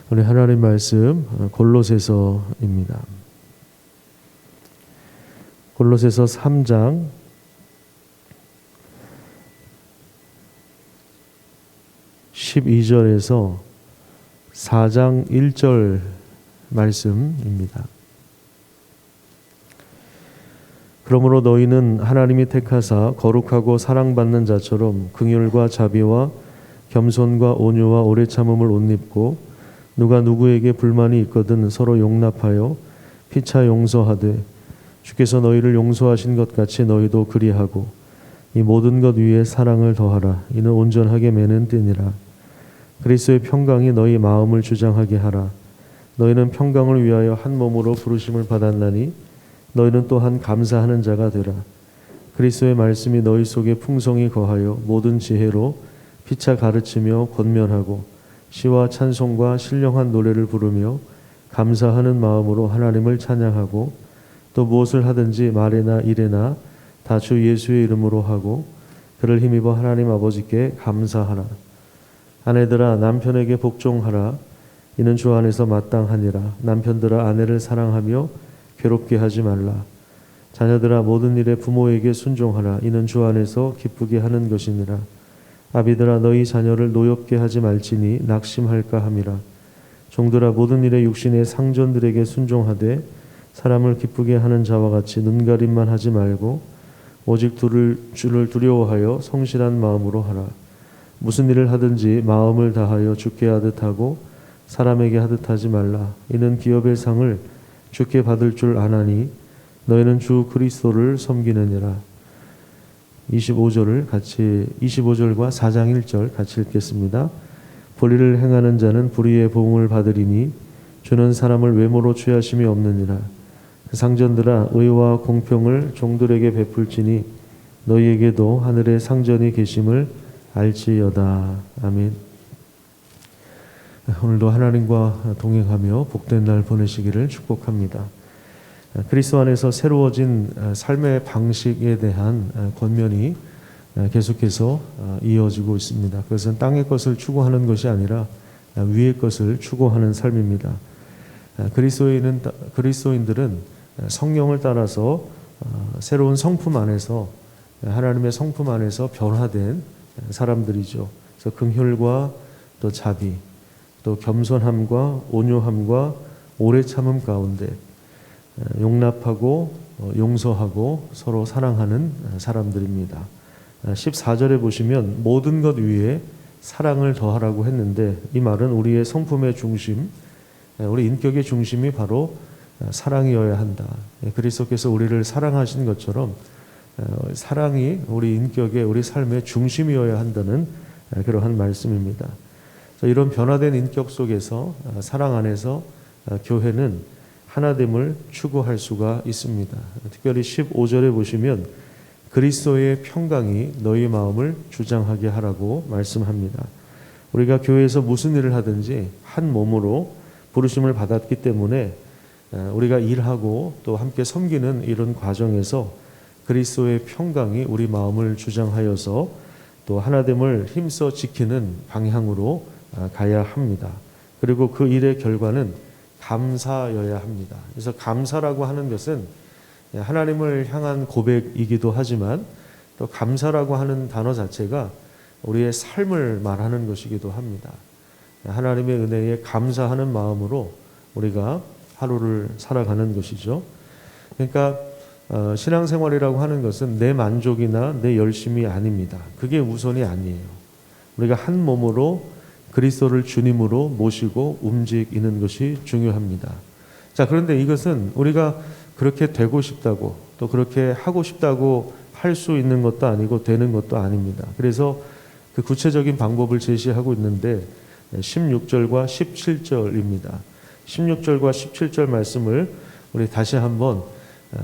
오늘 하나님 말씀 골로새서입니다. 골로새서 3장 12절에서 4장 1절 말씀입니다. 그러므로 너희는 하나님이 택하사 거룩하고 사랑받는 자처럼 긍휼과 자비와 겸손과 온유와 오래 참음을 옷 입고 누가 누구에게 불만이 있거든 서로 용납하여 피차 용서하되 주께서 너희를 용서하신 것 같이 너희도 그리하고 이 모든 것 위에 사랑을 더하라. 이는 온전하게 매는 띠니라. 그리스도의 평강이 너희 마음을 주장하게 하라. 너희는 평강을 위하여 한 몸으로 부르심을 받았나니 너희는 또한 감사하는 자가 되라. 그리스도의 말씀이 너희 속에 풍성히 거하여 모든 지혜로 피차 가르치며 권면하고 시와 찬송과 신령한 노래를 부르며 감사하는 마음으로 하나님을 찬양하고 또 무엇을 하든지 말에나 일에나 다 주 예수의 이름으로 하고 그를 힘입어 하나님 아버지께 감사하라. 아내들아 남편에게 복종하라. 이는 주 안에서 마땅하니라. 남편들아 아내를 사랑하며 괴롭게 하지 말라. 자녀들아 모든 일에 부모에게 순종하라. 이는 주 안에서 기쁘게 하는 것이니라. 아비들아 너희 자녀를 노엽게 하지 말지니 낙심할까 함이라. 종들아 모든 일에 육신의 상전들에게 순종하되 사람을 기쁘게 하는 자와 같이 눈가림만 하지 말고 오직 주를 두려워하여 성실한 마음으로 하라. 무슨 일을 하든지 마음을 다하여 주께 하듯 하고 사람에게 하듯 하지 말라. 이는 기업의 상을 주께 받을 줄 아나니 너희는 주 그리스도를 섬기느니라. 25절과 4장 1절 같이 읽겠습니다. 불의를 행하는 자는 불의의 보응을 받으리니 주는 사람을 외모로 취하심이 없느니라. 상전들아 의와 공평을 종들에게 베풀지니 너희에게도 하늘에 상전이 계심을 알지어다. 아멘. 오늘도 하나님과 동행하며 복된 날 보내시기를 축복합니다. 그리스도 안에서 새로워진 삶의 방식에 대한 권면이 계속해서 이어지고 있습니다. 그것은 땅의 것을 추구하는 것이 아니라 위의 것을 추구하는 삶입니다. 그리스도인들은 성령을 따라서 새로운 성품 안에서 하나님의 성품 안에서 변화된 사람들이죠. 그래서 긍휼과 또 자비, 또 겸손함과 온유함과 오래 참음 가운데 용납하고 용서하고 서로 사랑하는 사람들입니다. 14절에 보시면 모든 것 위에 사랑을 더하라고 했는데 이 말은 우리의 성품의 중심, 우리 인격의 중심이 바로 사랑이어야 한다. 그리스도께서 우리를 사랑하신 것처럼 사랑이 우리 인격의 우리 삶의 중심이어야 한다는 그러한 말씀입니다. 이런 변화된 인격 속에서 사랑 안에서 교회는 하나됨을 추구할 수가 있습니다. 특별히 15절에 보시면 그리스도의 평강이 너희 마음을 주장하게 하라고 말씀합니다. 우리가 교회에서 무슨 일을 하든지 한 몸으로 부르심을 받았기 때문에 우리가 일하고 또 함께 섬기는 이런 과정에서 그리스도의 평강이 우리 마음을 주장하여서 또 하나됨을 힘써 지키는 방향으로 가야 합니다. 그리고 그 일의 결과는 감사여야 합니다. 그래서 감사라고 하는 것은 하나님을 향한 고백이기도 하지만 또 감사라고 하는 단어 자체가 우리의 삶을 말하는 것이기도 합니다. 하나님의 은혜에 감사하는 마음으로 우리가 하루를 살아가는 것이죠. 그러니까 신앙생활이라고 하는 것은 내 만족이나 내 열심이 아닙니다. 그게 우선이 아니에요. 우리가 한 몸으로 그리스도를 주님으로 모시고 움직이는 것이 중요합니다. 자, 그런데 이것은 우리가 그렇게 되고 싶다고 또 그렇게 하고 싶다고 할 수 있는 것도 아니고 되는 것도 아닙니다. 그래서 그 구체적인 방법을 제시하고 있는데 16절과 17절입니다. 16절과 17절 말씀을 우리 다시 한번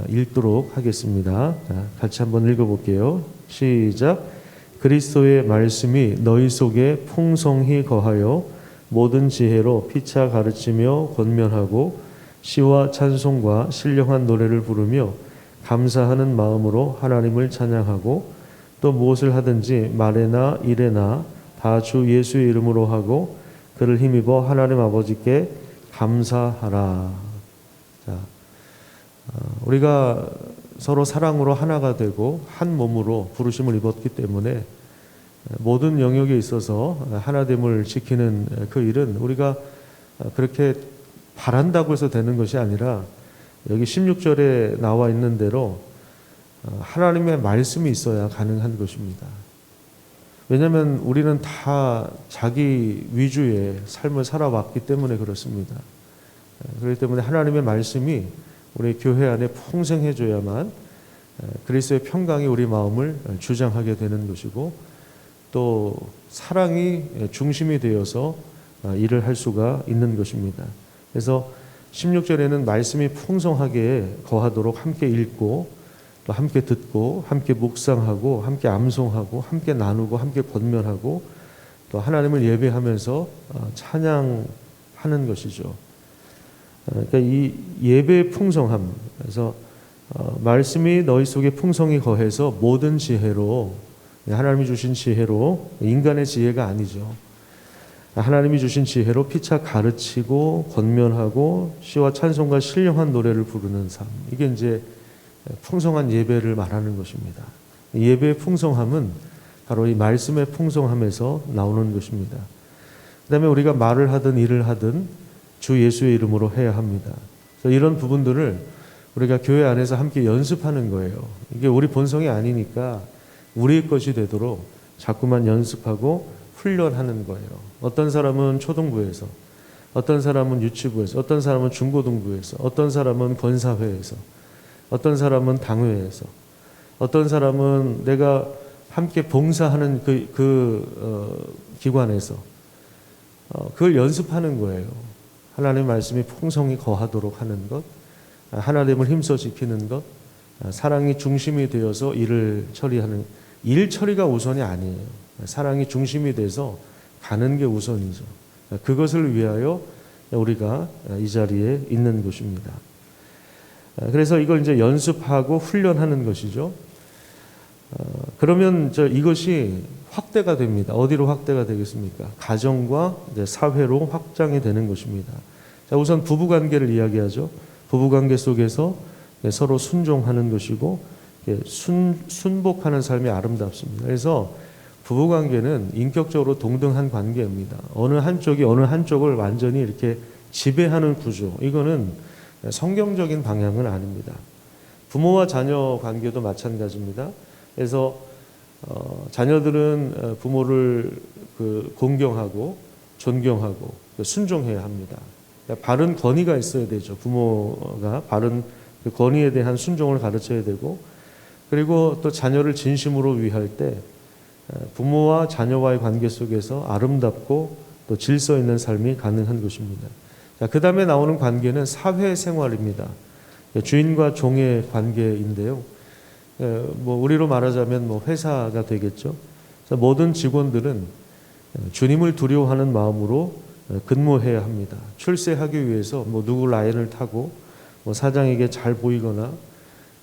읽도록 하겠습니다. 같이 한번 읽어볼게요. 시작. 그리스도의 말씀이 너희 속에 풍성히 거하여 모든 지혜로 피차 가르치며 권면하고 시와 찬송과 신령한 노래를 부르며 감사하는 마음으로 하나님을 찬양하고 또 무엇을 하든지 말에나 일에나 다 주 예수의 이름으로 하고 그를 힘입어 하나님 아버지께 감사하라. 자, 우리가 서로 사랑으로 하나가 되고 한 몸으로 부르심을 입었기 때문에 모든 영역에 있어서 하나됨을 지키는 그 일은 우리가 그렇게 바란다고 해서 되는 것이 아니라 여기 16절에 나와 있는 대로 하나님의 말씀이 있어야 가능한 것입니다. 왜냐하면 우리는 다 자기 위주의 삶을 살아왔기 때문에 그렇습니다. 그렇기 때문에 하나님의 말씀이 우리 교회 안에 풍성해져야만 그리스도의 평강이 우리 마음을 주장하게 되는 것이고 또 사랑이 중심이 되어서 일을 할 수가 있는 것입니다. 그래서 16절에는 말씀이 풍성하게 거하도록 함께 읽고 또 함께 듣고 함께 묵상하고 함께 암송하고 함께 나누고 함께 권면하고 또 하나님을 예배하면서 찬양하는 것이죠. 그러니까 이 예배의 풍성함, 그래서 말씀이 너희 속에 풍성히 거해서 모든 지혜로, 하나님이 주신 지혜로, 인간의 지혜가 아니죠. 하나님이 주신 지혜로 피차 가르치고 권면하고 시와 찬송과 신령한 노래를 부르는 삶, 이게 이제 풍성한 예배를 말하는 것입니다. 예배의 풍성함은 바로 이 말씀의 풍성함에서 나오는 것입니다. 그 다음에 우리가 말을 하든 일을 하든 주 예수의 이름으로 해야 합니다. 그래서 이런 부분들을 우리가 교회 안에서 함께 연습하는 거예요. 이게 우리 본성이 아니니까 우리의 것이 되도록 자꾸만 연습하고 훈련하는 거예요. 어떤 사람은 초등부에서, 어떤 사람은 유치부에서, 어떤 사람은 중고등부에서, 어떤 사람은 권사회에서, 어떤 사람은 당회에서, 어떤 사람은 내가 함께 봉사하는 기관에서 그걸 연습하는 거예요. 하나님의 말씀이 풍성히 거하도록 하는 것, 하나님을 힘써 지키는 것, 사랑이 중심이 되어서 일을 처리하는, 일 처리가 우선이 아니에요. 사랑이 중심이 돼서 가는 게 우선이죠. 그것을 위하여 우리가 이 자리에 있는 것입니다. 그래서 이걸 이제 연습하고 훈련하는 것이죠. 그러면 이것이 확대가 됩니다. 어디로 확대가 되겠습니까? 가정과 사회로 확장이 되는 것입니다. 자, 우선 부부관계를 이야기하죠. 부부관계 속에서 서로 순종하는 것이고 순복하는 삶이 아름답습니다. 그래서 부부관계는 인격적으로 동등한 관계입니다. 어느 한쪽이 어느 한쪽을 완전히 이렇게 지배하는 구조, 이거는 성경적인 방향은 아닙니다. 부모와 자녀 관계도 마찬가지입니다. 그래서 자녀들은 부모를 공경하고 존경하고 순종해야 합니다. 그러니까 바른 권위가 있어야 되죠. 부모가 바른 그 권위에 대한 순종을 가르쳐야 되고, 그리고 또 자녀를 진심으로 위할 때 부모와 자녀와의 관계 속에서 아름답고 또 질서 있는 삶이 가능한 것입니다. 자, 그 다음에 나오는 관계는 사회생활입니다. 주인과 종의 관계인데요. 우리로 말하자면 회사가 되겠죠. 모든 직원들은 주님을 두려워하는 마음으로 근무해야 합니다. 출세하기 위해서 누구 라인을 타고 사장에게 잘 보이거나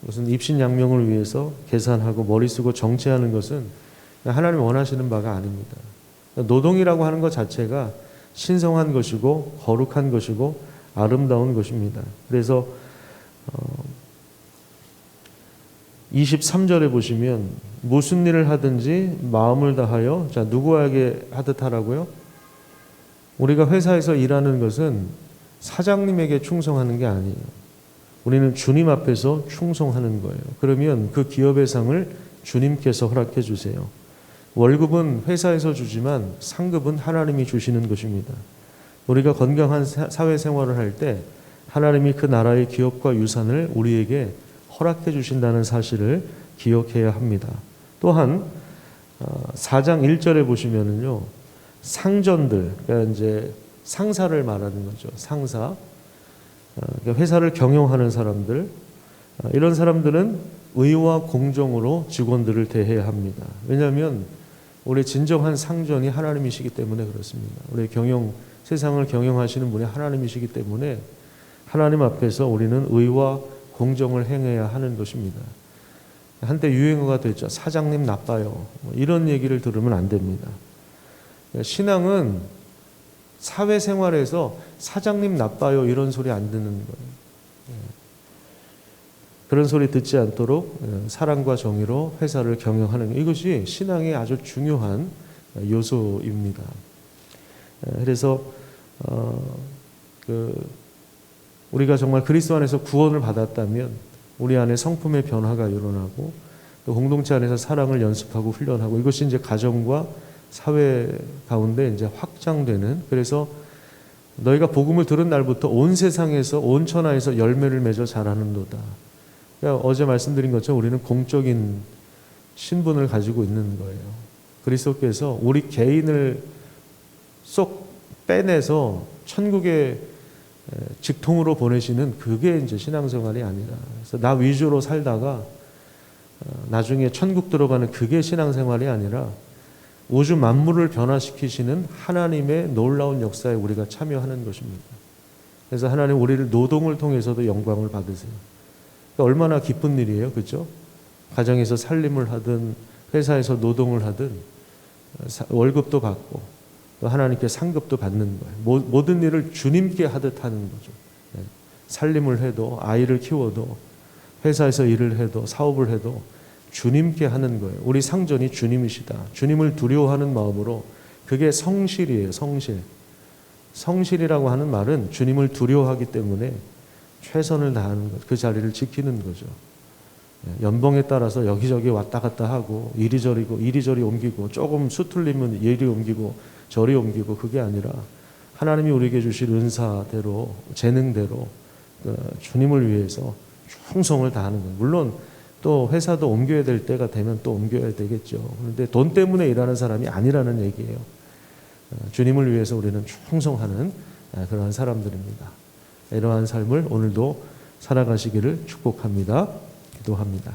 무슨 입신양명을 위해서 계산하고 머리 쓰고 정치하는 것은 하나님이 원하시는 바가 아닙니다. 노동이라고 하는 것 자체가 신성한 것이고 거룩한 것이고 아름다운 것입니다. 그래서 23절에 보시면 무슨 일을 하든지 마음을 다하여, 자, 누구에게 하듯 하라고요? 우리가 회사에서 일하는 것은 사장님에게 충성하는 게 아니에요. 우리는 주님 앞에서 충성하는 거예요. 그러면 그 기업의 상을 주님께서 허락해 주세요. 월급은 회사에서 주지만 상급은 하나님이 주시는 것입니다. 우리가 건강한 사회생활을 할 때 하나님이 그 나라의 기업과 유산을 우리에게 허락해 주신다는 사실을 기억해야 합니다. 또한 4장 1절에 보시면은요, 상전들, 그러니까 이제 상사를 말하는 거죠. 상사, 그러니까 회사를 경영하는 사람들, 이런 사람들은 의와 공정으로 직원들을 대해야 합니다. 왜냐하면 우리 진정한 상전이 하나님이시기 때문에 그렇습니다. 우리 세상을 경영하시는 분이 하나님이시기 때문에 하나님 앞에서 우리는 의와 공정을 행해야 하는 것입니다. 한때 유행어가 됐죠. 사장님 나빠요. 이런 얘기를 들으면 안 됩니다. 신앙은 사회생활에서 사장님 나빠요 이런 소리 안 듣는 거예요. 그런 소리 듣지 않도록 사랑과 정의로 회사를 경영하는 이것이 신앙의 아주 중요한 요소입니다. 그래서 우리가 정말 그리스도 안에서 구원을 받았다면 우리 안에 성품의 변화가 일어나고 또 공동체 안에서 사랑을 연습하고 훈련하고 이것이 이제 가정과 사회 가운데 이제 확장되는, 그래서 너희가 복음을 들은 날부터 온 세상에서 온 천하에서 열매를 맺어 자라는도다. 그러니까 어제 말씀드린 것처럼 우리는 공적인 신분을 가지고 있는 거예요. 그리스도께서 우리 개인을 쏙 빼내서 천국의 직통으로 보내시는 그게 이제 신앙생활이 아니라, 그래서 나 위주로 살다가 나중에 천국 들어가는 그게 신앙생활이 아니라 우주 만물을 변화시키시는 하나님의 놀라운 역사에 우리가 참여하는 것입니다. 그래서 하나님 우리를 노동을 통해서도 영광을 받으세요. 그러니까 얼마나 기쁜 일이에요, 그렇죠? 가정에서 살림을 하든 회사에서 노동을 하든 월급도 받고 또 하나님께 상급도 받는 거예요. 모든 일을 주님께 하듯 하는 거죠. 살림을 해도 아이를 키워도 회사에서 일을 해도 사업을 해도 주님께 하는 거예요. 우리 상전이 주님이시다. 주님을 두려워하는 마음으로, 그게 성실이에요. 성실이라고 하는 말은 주님을 두려워하기 때문에 최선을 다하는 것, 그 자리를 지키는 거죠. 연봉에 따라서 여기저기 왔다 갔다 하고 이리저리 옮기고 조금 수틀리면 이리 옮기고 저리 옮기고, 그게 아니라 하나님이 우리에게 주실 은사대로 재능대로 주님을 위해서 충성을 다하는 것. 물론 또 회사도 옮겨야 될 때가 되면 또 옮겨야 되겠죠. 그런데 돈 때문에 일하는 사람이 아니라는 얘기예요. 주님을 위해서 우리는 충성하는 그러한 사람들입니다. 이러한 삶을 오늘도 살아가시기를 축복합니다. 기도합니다.